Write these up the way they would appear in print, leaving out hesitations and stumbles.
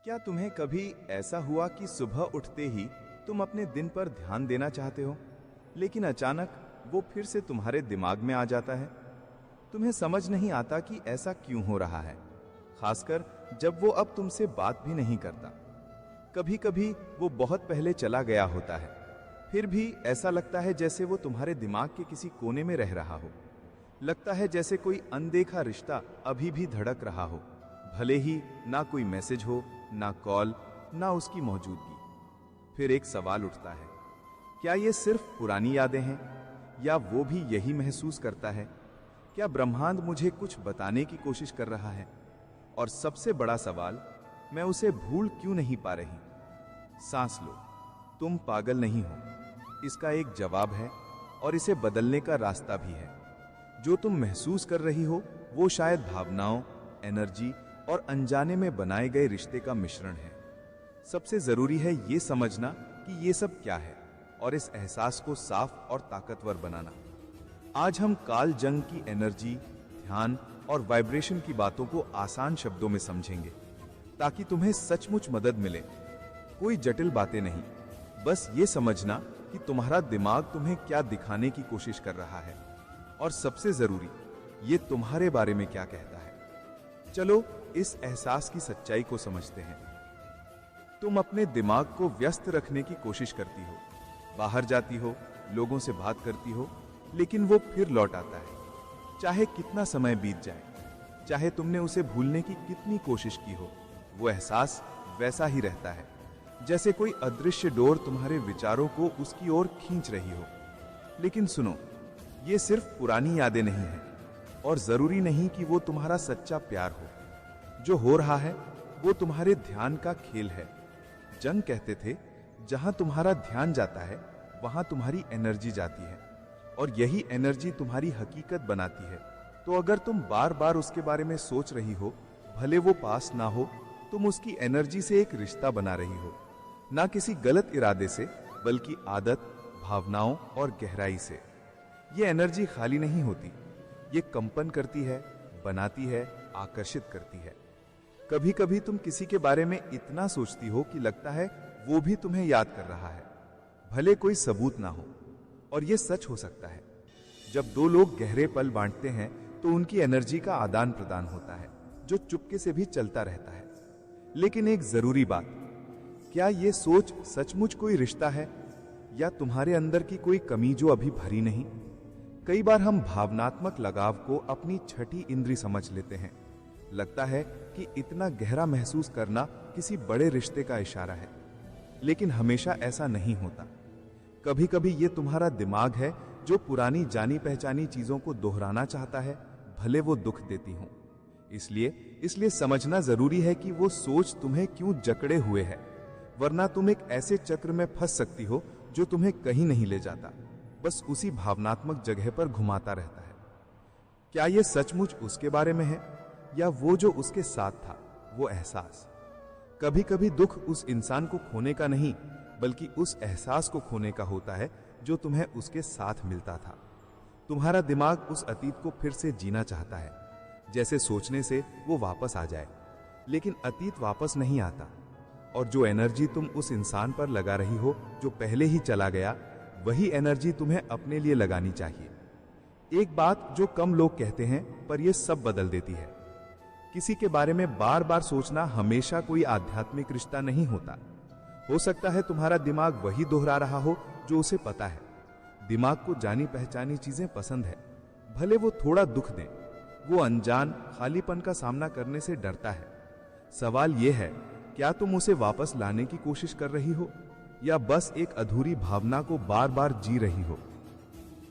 क्या तुम्हें कभी ऐसा हुआ कि सुबह उठते ही तुम अपने दिन पर ध्यान देना चाहते हो, लेकिन अचानक वो फिर से तुम्हारे दिमाग में आ जाता है? तुम्हें समझ नहीं आता कि ऐसा क्यों हो रहा है, खासकर जब वो अब तुमसे बात भी नहीं करता। कभी कभी वो बहुत पहले चला गया होता है, फिर भी ऐसा लगता है जैसे वो तुम्हारे दिमाग के किसी कोने में रह रहा हो। लगता है जैसे कोई अनदेखा रिश्ता अभी भी धड़क रहा हो, भले ही ना कोई मैसेज हो, ना कॉल, ना उसकी मौजूदगी। फिर एक सवाल उठता है, क्या ये सिर्फ पुरानी यादें हैं, या वो भी यही महसूस करता है? क्या ब्रह्मांड मुझे कुछ बताने की कोशिश कर रहा है? और सबसे बड़ा सवाल, मैं उसे भूल क्यों नहीं पा रही? सांस लो, तुम पागल नहीं हो। इसका एक जवाब है, और इसे बदलने का रास्ता भी है। जो तुम महसूस कर रही हो वो शायद भावनाओं, एनर्जी और अनजाने में बनाए गए रिश्ते का मिश्रण है। सबसे जरूरी है ये समझना कि ये सब क्या है, और इस एहसास को साफ और ताकतवर बनाना। आज हम कार्ल जंग की एनर्जी, ध्यान और वाइब्रेशन की बातों को आसान शब्दों में समझेंगे, ताकि तुम्हें सचमुच मदद मिले। कोई जटिल बातें नहीं, बस ये समझना कि तुम्हारा दिमाग तुम्हें क्या दिखाने की कोशिश कर रहा है, और सबसे जरूरी, ये तुम्हारे बारे में क्या कहता है। चलो इस एहसास की सच्चाई को समझते हैं। तुम अपने दिमाग को व्यस्त रखने की कोशिश करती हो, बाहर जाती हो, लोगों से बात करती हो, लेकिन वो फिर लौट आता है। चाहे कितना समय बीत जाए, चाहे तुमने उसे भूलने की कितनी कोशिश की हो, वो एहसास वैसा ही रहता है, जैसे कोई अदृश्य डोर तुम्हारे विचारों को उसकी ओर खींच रही हो। लेकिन सुनो, ये सिर्फ पुरानी यादें नहीं हैं, और जरूरी नहीं कि वो तुम्हारा सच्चा प्यार हो। जो हो रहा है वो तुम्हारे ध्यान का खेल है। जंग कहते थे, जहां तुम्हारा ध्यान जाता है वहां तुम्हारी एनर्जी जाती है, और यही एनर्जी तुम्हारी हकीकत बनाती है। तो अगर तुम बार बार उसके बारे में सोच रही हो, भले वो पास ना हो, तुम उसकी एनर्जी से एक रिश्ता बना रही हो, ना किसी गलत इरादे से, बल्कि आदत, भावनाओं और गहराई से। ये एनर्जी खाली नहीं होती, ये कंपन करती है, बनाती है, आकर्षित करती है। कभी कभी तुम किसी के बारे में इतना सोचती हो कि लगता है वो भी तुम्हें याद कर रहा है, भले कोई सबूत ना हो। और ये सच हो सकता है। जब दो लोग गहरे पल बांटते हैं तो उनकी एनर्जी का आदान प्रदान होता है, जो चुपके से भी चलता रहता है। लेकिन एक जरूरी बात, क्या ये सोच सचमुच कोई रिश्ता है, या तुम्हारे अंदर की कोई कमी जो अभी भरी नहीं? कई बार हम भावनात्मक लगाव को अपनी छठी इंद्री समझ लेते हैं। लगता है कि इतना गहरा महसूस करना किसी बड़े रिश्ते का इशारा है, लेकिन हमेशा ऐसा नहीं होता। कभी कभी ये तुम्हारा दिमाग है जो पुरानी जानी पहचानी चीजों को दोहराना चाहता है, भले वो दुख देती हों। इसलिए समझना जरूरी है कि वो सोच तुम्हें क्यों जकड़े हुए है, वरना तुम एक ऐसे चक्र में फंस सकती हो जो तुम्हें कहीं नहीं ले जाता, बस उसी भावनात्मक जगह पर घुमाता रहता है। क्या ये सचमुच उसके बारे में है, या वो जो उसके साथ था, वो एहसास? कभी कभी दुख उस इंसान को खोने का नहीं, बल्कि उस एहसास को खोने का होता है जो तुम्हें उसके साथ मिलता था। तुम्हारा दिमाग उस अतीत को फिर से जीना चाहता है, जैसे सोचने से वो वापस आ जाए। लेकिन अतीत वापस नहीं आता, और जो एनर्जी तुम उस इंसान पर लगा रही हो जो पहले ही चला गया, वही एनर्जी तुम्हें अपने लिए लगानी चाहिए। एक बात जो कम लोग कहते हैं, पर यह सब बदल देती है। किसी के बारे में बार बार सोचना हमेशा कोई आध्यात्मिक रिश्ता नहीं होता। हो सकता है तुम्हारा दिमाग वही दोहरा रहा हो जो उसे पता है। दिमाग को जानी पहचानी चीजें पसंद है, भले वो थोड़ा दुख दें। वो अनजान खालीपन का सामना करने से डरता है। सवाल यह है, क्या तुम उसे वापस लाने की कोशिश कर रही हो, या बस एक अधूरी भावना को बार बार जी रही हो?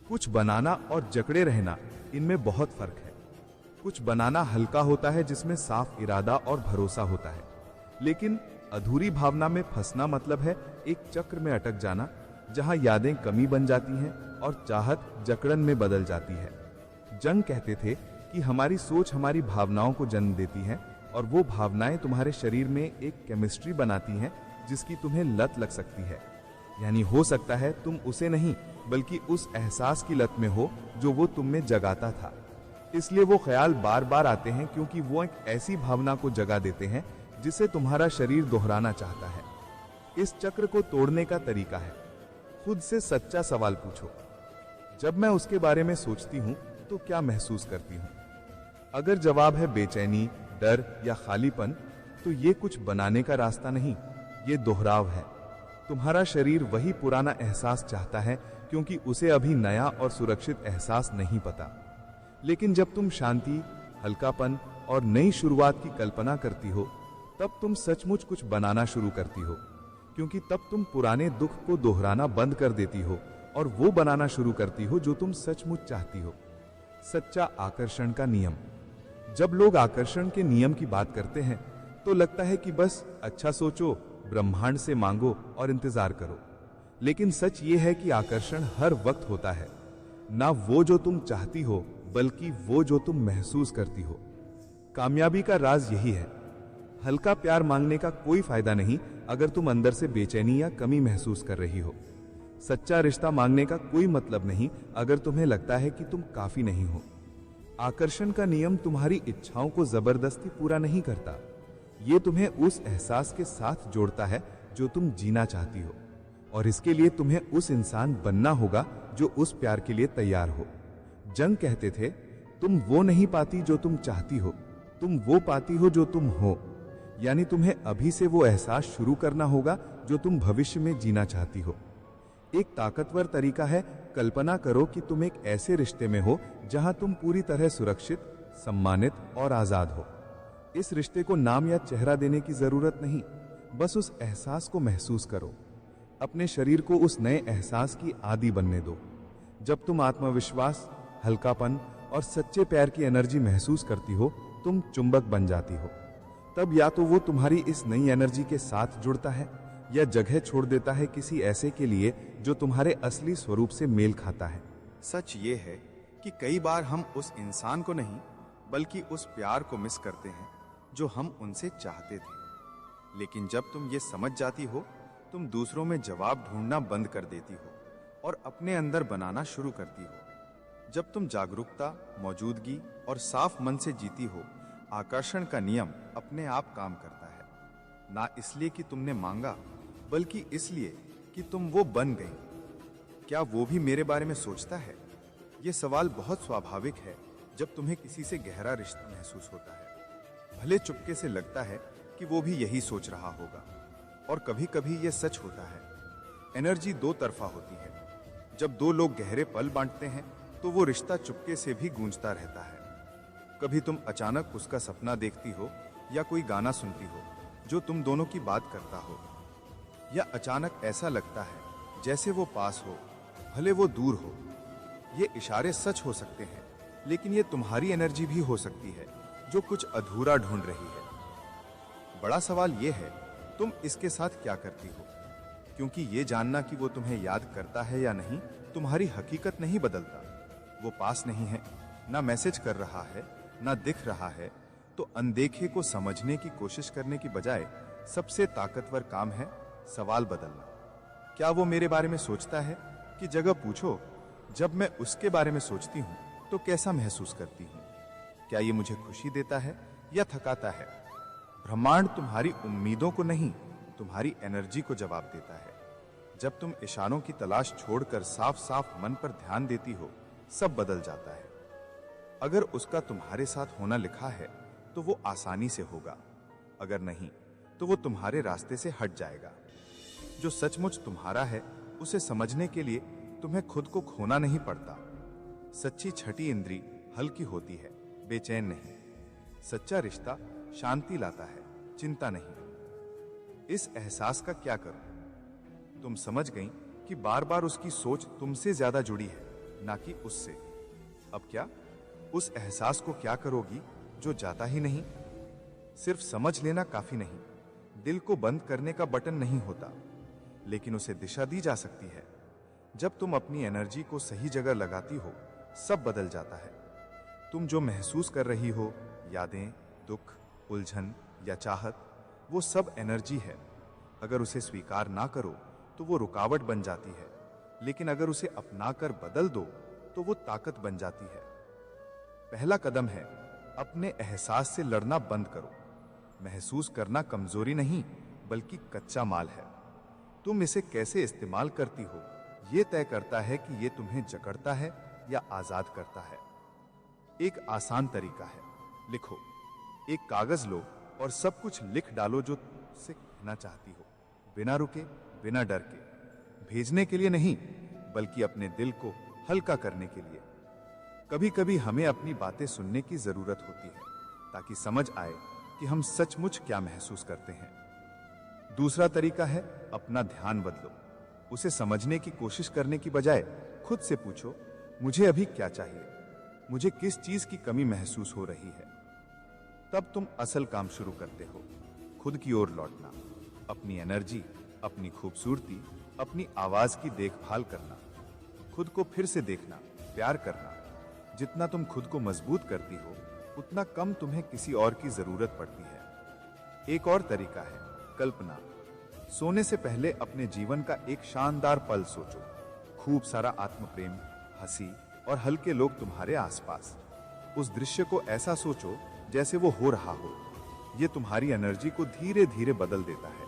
कुछ बनाना और जकड़े रहना, इनमें बहुत फर्क है। कुछ बनाना हल्का होता है, जिसमें साफ इरादा और भरोसा होता है, लेकिन अधूरी भावना में फंसना मतलब है एक चक्र में अटक जाना, जहां यादें कमी बन जाती हैं और चाहत जकड़न में बदल जाती है। जंग कहते थे कि हमारी सोच हमारी भावनाओं को जन्म देती है, और वो भावनाएं तुम्हारे शरीर में एक केमिस्ट्री बनाती हैं जिसकी तुम्हें लत लग सकती है। यानी हो सकता है तुम उसे नहीं, बल्कि उस एहसास की लत में हो जो वो तुम में जगाता था। इसलिए वो ख्याल बार बार आते हैं, क्योंकि वो एक ऐसी भावना को जगा देते हैं जिसे तुम्हारा शरीर दोहराना चाहता है। इस चक्र को तोड़ने का तरीका है, खुद से सच्चा सवाल पूछो, जब मैं उसके बारे में सोचती हूं तो क्या महसूस करती हूं? अगर जवाब है बेचैनी, डर या खालीपन, तो ये कुछ बनाने का रास्ता नहीं, ये दोहराव है। तुम्हारा शरीर वही पुराना एहसास चाहता है क्योंकि उसे अभी नया और सुरक्षित एहसास नहीं पता। लेकिन जब तुम शांति, हल्कापन और नई शुरुआत की कल्पना करती हो, तब तुम सचमुच कुछ बनाना शुरू करती हो, क्योंकि तब तुम पुराने दुख को दोहराना बंद कर देती हो और वो बनाना शुरू करती हो जो तुम सचमुच चाहती हो। सच्चा आकर्षण का नियम। जब लोग आकर्षण के नियम की बात करते हैं तो लगता है कि बस अच्छा सोचो, ब्रह्मांड से मांगो और इंतजार करो। लेकिन सच ये है कि आकर्षण हर वक्त होता है, ना वो जो तुम चाहती हो, बल्कि वो जो तुम महसूस करती हो। कामयाबी का राज यही है। हल्का प्यार मांगने का कोई फायदा नहीं अगर तुम अंदर से बेचैनी या कमी महसूस कर रही हो। सच्चा रिश्ता मांगने का कोई मतलब नहीं अगर तुम्हें लगता है कि तुम काफी नहीं हो। आकर्षण का नियम तुम्हारी इच्छाओं को जबरदस्ती पूरा नहीं करता, ये तुम्हें उस एहसास के साथ जोड़ता है जो तुम जीना चाहती हो, और इसके लिए तुम्हें उस इंसान बनना होगा जो उस प्यार के लिए तैयार हो। जंग कहते थे, तुम वो नहीं पाती जो तुम चाहती हो, तुम वो पाती हो जो तुम हो। यानी तुम्हें अभी से वो एहसास शुरू करना होगा जो तुम भविष्य में जीना चाहती हो। एक ताकतवर तरीका है, कल्पना करो कि तुम एक ऐसे रिश्ते में हो जहां तुम पूरी तरह सुरक्षित, सम्मानित और आजाद हो। इस रिश्ते को नाम या चेहरा देने की जरूरत नहीं, बस उस एहसास को महसूस करो। अपने शरीर को उस नए एहसास की आदी बनने दो। जब तुम आत्मविश्वास, हल्कापन और सच्चे प्यार की एनर्जी महसूस करती हो, तुम चुंबक बन जाती हो। तब या तो वो तुम्हारी इस नई एनर्जी के साथ जुड़ता है या जगह छोड़ देता है किसी ऐसे के लिए जो तुम्हारे असली स्वरूप से मेल खाता है। सच ये है कि कई बार हम उस इंसान को नहीं बल्कि उस प्यार को मिस करते हैं जो हम उनसे चाहते थे। लेकिन जब तुम ये समझ जाती हो, तुम दूसरों में जवाब ढूंढना बंद कर देती हो और अपने अंदर बनाना शुरू करती हो। जब तुम जागरूकता, मौजूदगी और साफ मन से जीती हो, आकर्षण का नियम अपने आप काम करता है। ना इसलिए कि तुमने मांगा, बल्कि इसलिए कि तुम वो बन गई। क्या वो भी मेरे बारे में सोचता है? ये सवाल बहुत स्वाभाविक है जब तुम्हें किसी से गहरा रिश्ता महसूस होता है। भले चुपके से लगता है कि वो भी यही सोच रहा होगा। और कभी कभी ये सच होता है। एनर्जी दो तरफा होती है। जब दो लोग गहरे पल बांटते हैं तो वो रिश्ता चुपके से भी गूंजता रहता है। कभी तुम अचानक उसका सपना देखती हो या कोई गाना सुनती हो जो तुम दोनों की बात करता हो, या अचानक ऐसा लगता है जैसे वो पास हो, भले वो दूर हो। ये इशारे सच हो सकते हैं, लेकिन ये तुम्हारी एनर्जी भी हो सकती है जो कुछ अधूरा ढूंढ रही है। बड़ा सवाल ये है, तुम इसके साथ क्या करती हो? क्योंकि ये जानना कि वो तुम्हें याद करता है या नहीं तुम्हारी हकीकत नहीं बदलता। वो पास नहीं है, ना मैसेज कर रहा है, ना दिख रहा है, तो अनदेखे को समझने की कोशिश करने की बजाय सबसे ताकतवर काम है सवाल बदलना। क्या वो मेरे बारे में सोचता है? कि जगह पूछो, जब मैं उसके बारे में सोचती हूँ तो कैसा महसूस करती हूँ? क्या ये मुझे खुशी देता है या थकाता है? ब्रह्मांड तुम्हारी उम्मीदों को नहीं, तुम्हारी एनर्जी को जवाब देता है। जब तुम इशारों की तलाश छोड़कर साफ साफ मन पर ध्यान देती हो, सब बदल जाता है। अगर उसका तुम्हारे साथ होना लिखा है तो वो आसानी से होगा, अगर नहीं तो वो तुम्हारे रास्ते से हट जाएगा। जो सचमुच तुम्हारा है उसे समझने के लिए तुम्हें खुद को खोना नहीं पड़ता। सच्ची छठी इंद्री हल्की होती है, बेचैन नहीं। सच्चा रिश्ता शांति लाता है, चिंता नहीं। इस एहसास का क्या करूं? तुम समझ गई कि बार बार उसकी सोच तुमसे ज्यादा जुड़ी है, ना कि उससे। अब क्या? उस एहसास को क्या करोगी जो जाता ही नहीं? सिर्फ समझ लेना काफी नहीं। दिल को बंद करने का बटन नहीं होता, लेकिन उसे दिशा दी जा सकती है। जब तुम अपनी एनर्जी को सही जगह लगाती हो, सब बदल जाता है। तुम जो महसूस कर रही हो, यादें, दुख, उलझन या चाहत, वो सब एनर्जी है। अगर उसे स्वीकार ना करो तो वो रुकावट बन जाती है, लेकिन अगर उसे अपनाकर बदल दो तो वो ताकत बन जाती है। पहला कदम है, अपने एहसास से लड़ना बंद करो। महसूस करना कमजोरी नहीं, बल्कि कच्चा माल है। तुम इसे कैसे इस्तेमाल करती हो, यह तय करता है कि यह तुम्हें जकड़ता है या आजाद करता है। एक आसान तरीका है, लिखो। एक कागज लो और सब कुछ लिख डालो जो तुमसे कहना चाहती हो, बिना रुके, बिना डर के। भेजने के लिए नहीं, बल्कि अपने दिल को हल्का करने के लिए। कभी कभी हमें अपनी बातें सुनने की जरूरत होती है, ताकि समझ आए कि हम सचमुच क्या महसूस करते हैं। दूसरा तरीका है, अपना ध्यान बदलो। उसे समझने की कोशिश करने की बजाय खुद से पूछो, मुझे अभी क्या चाहिए, मुझे किस चीज की कमी महसूस हो रही है। तब तुम असल काम शुरू करते हो, खुद की ओर लौटना, अपनी एनर्जी, अपनी खूबसूरती, अपनी आवाज की देखभाल करना, खुद को फिर से देखना, प्यार करना। जितना तुम खुद को मजबूत करती हो, उतना कम तुम्हें किसी और की जरूरत पड़ती है। एक और तरीका है, कल्पना। सोने से पहले अपने जीवन का एक शानदार पल सोचो। खूब सारा आत्मप्रेम, हंसी और हल्के लोग तुम्हारे आसपास। उस दृश्य को ऐसा सोचो जैसे वो हो रहा हो। यह तुम्हारी एनर्जी को धीरे धीरे बदल देता है।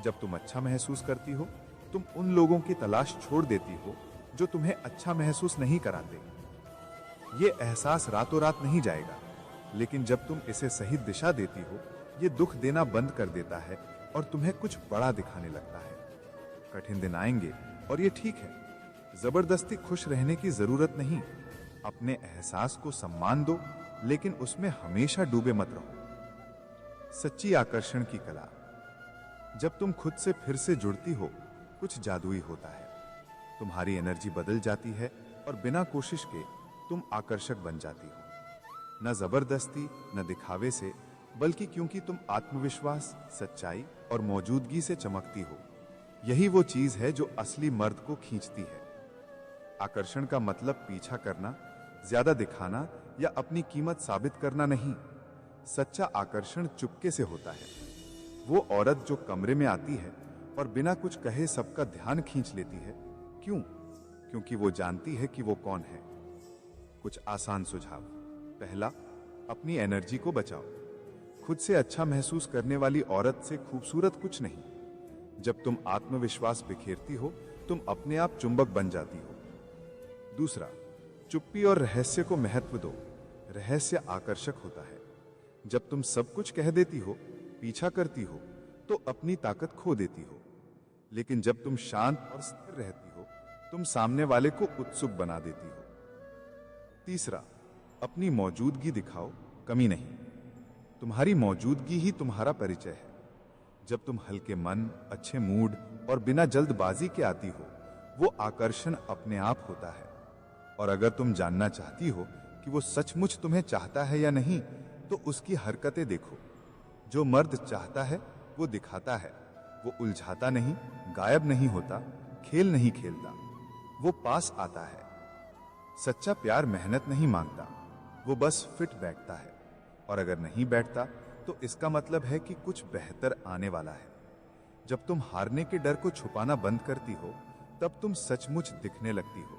जब तुम अच्छा महसूस करती हो, तुम उन लोगों की तलाश छोड़ देती हो जो तुम्हें अच्छा महसूस नहीं कराते। यह एहसास रातों रात नहीं जाएगा, लेकिन जब तुम इसे सही दिशा देती हो, यह दुख देना बंद कर देता है और तुम्हें कुछ बड़ा दिखाने लगता है। कठिन दिन आएंगे और ये ठीक है। जबरदस्ती खुश रहने की जरूरत नहीं। अपने एहसास को सम्मान दो, लेकिन उसमें हमेशा डूबे मत रहो। सच्ची आकर्षण की कला। जब तुम खुद से फिर से जुड़ती हो, कुछ जादुई होता है। तुम्हारी एनर्जी बदल जाती है और बिना कोशिश के तुम आकर्षक बन जाती हो। न जबरदस्ती, न दिखावे से, बल्कि क्योंकि तुम आत्मविश्वास, सच्चाई और मौजूदगी से चमकती हो। यही वो चीज है जो असली मर्द को खींचती है। आकर्षण का मतलब पीछा करना, ज्यादा दिखाना या अपनी कीमत साबित करना नहीं। सच्चा आकर्षण चुपके से होता है। वो औरत जो कमरे में आती है और बिना कुछ कहे सबका ध्यान खींच लेती है। क्यों? क्योंकि वो जानती है कि वो कौन है। कुछ आसान सुझाव। पहला, अपनी एनर्जी को बचाओ। खुद से अच्छा महसूस करने वाली औरत से खूबसूरत कुछ नहीं। जब तुम आत्मविश्वास बिखेरती हो, तुम अपने आप चुंबक बन जाती हो। दूसरा, चुप्पी और रहस्य को महत्व दो। रहस्य आकर्षक होता है। जब तुम सब कुछ कह देती हो, पीछा करती हो, तो अपनी ताकत खो देती हो। लेकिन जब तुम शांत और स्थिर रहती हो, तुम सामने वाले को उत्सुक बना देती हो। तीसरा, अपनी मौजूदगी दिखाओ, कमी नहीं। तुम्हारी मौजूदगी ही तुम्हारा परिचय है। जब तुम हल्के मन, अच्छे मूड और बिना जल्दबाजी के आती हो, वो आकर्षण अपने आप होता है। और अगर तुम जानना चाहती हो कि वो सचमुच तुम्हें चाहता है या नहीं, तो उसकी हरकतें देखो। जो मर्द चाहता है वो दिखाता है। वो उलझाता नहीं, गायब नहीं होता, खेल नहीं खेलता, वो पास आता है। सच्चा प्यार मेहनत नहीं मांगता, वो बस फिट बैठता है। और अगर नहीं बैठता, तो इसका मतलब है कि कुछ बेहतर आने वाला है। जब तुम हारने के डर को छुपाना बंद करती हो, तब तुम सचमुच दिखने लगती हो।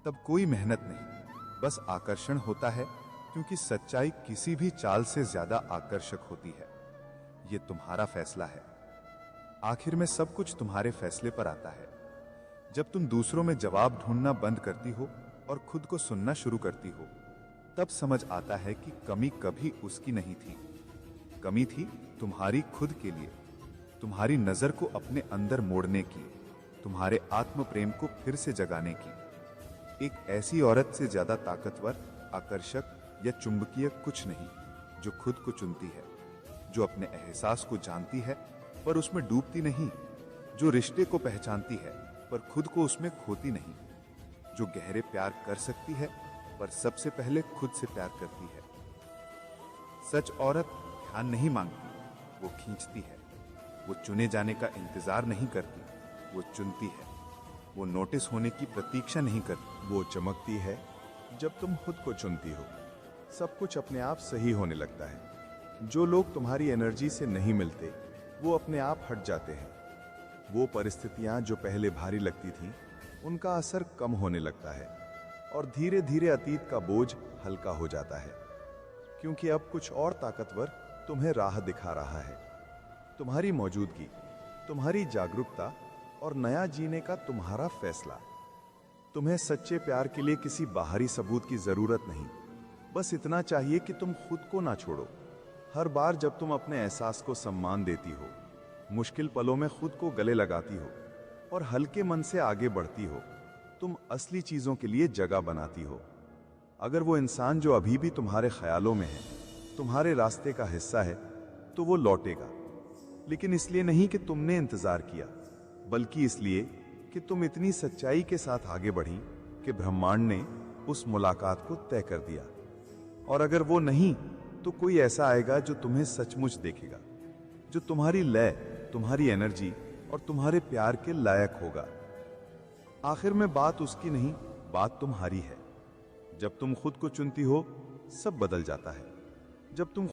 तब कोई मेहनत नहीं, बस आकर्षण होता है, क्योंकि सच्चाई किसी भी चाल से ज्यादा आकर्षक होती है। यह तुम्हारा फैसला है। आखिर में सब कुछ तुम्हारे फैसले पर आता है। जब तुम दूसरों में जवाब ढूंढना बंद करती हो और खुद को सुनना शुरू करती हो, तब समझ आता है कि कमी कभी उसकी नहीं थी। कमी थी तुम्हारी खुद के लिए, तुम्हारी नजर को अपने अंदर मोड़ने की, तुम्हारे आत्म प्रेम को फिर से जगाने की। एक ऐसी औरत से ज्यादा ताकतवर, आकर्षक या चुंबकीय कुछ नहीं, जो खुद को चुनती है, जो अपने एहसास को जानती है पर उसमें डूबती नहीं, जो रिश्ते को पहचानती है पर खुद को उसमें खोती नहीं, जो गहरे प्यार कर सकती है पर सबसे पहले खुद से प्यार करती है। सच औरत ध्यान नहीं मांगती, वो खींचती है। वो चुने जाने का इंतजार नहीं करती, वो चुनती है। वो नोटिस होने की प्रतीक्षा नहीं करती, वो चमकती है। जब तुम खुद को चुनती हो, सब कुछ अपने आप सही होने लगता है। जो लोग तुम्हारी एनर्जी से नहीं मिलते, वो अपने आप हट जाते हैं। वो परिस्थितियां जो पहले भारी लगती थीं, उनका असर कम होने लगता है और धीरे धीरे अतीत का बोझ हल्का हो जाता है, क्योंकि अब कुछ और ताकतवर तुम्हें राह दिखा रहा है। तुम्हारी मौजूदगी, तुम्हारी जागरूकता और नया जीने का तुम्हारा फैसला। तुम्हें सच्चे प्यार के लिए किसी बाहरी सबूत की जरूरत नहीं, बस इतना चाहिए कि तुम खुद को ना छोड़ो। हर बार जब तुम अपने एहसास को सम्मान देती हो, मुश्किल पलों में खुद को गले लगाती हो और हल्के मन से आगे बढ़ती हो, तुम असली चीजों के लिए जगह बनाती हो। अगर वो इंसान जो अभी भी तुम्हारे ख्यालों में है, तुम्हारे रास्ते का हिस्सा है, तो वो लौटेगा। लेकिन इसलिए नहीं कि तुमने इंतजार किया, बल्कि इसलिए कि तुम इतनी सच्चाई के साथ आगे बढ़ी कि ब्रह्मांड ने उस मुलाकात को तय कर दिया। और अगर वो नहीं, तो कोई ऐसा आएगा जो तुम्हें सचमुच देखेगा, जो तुम्हारी लय, तुम्हारी एनर्जी और तुम्हारे प्यार के लायक होगा। आखिर में बात उसकी नहीं, बात तुम्हारी है। जब तुम खुद को चुनती हो, सब बदल जाता है। जब तुम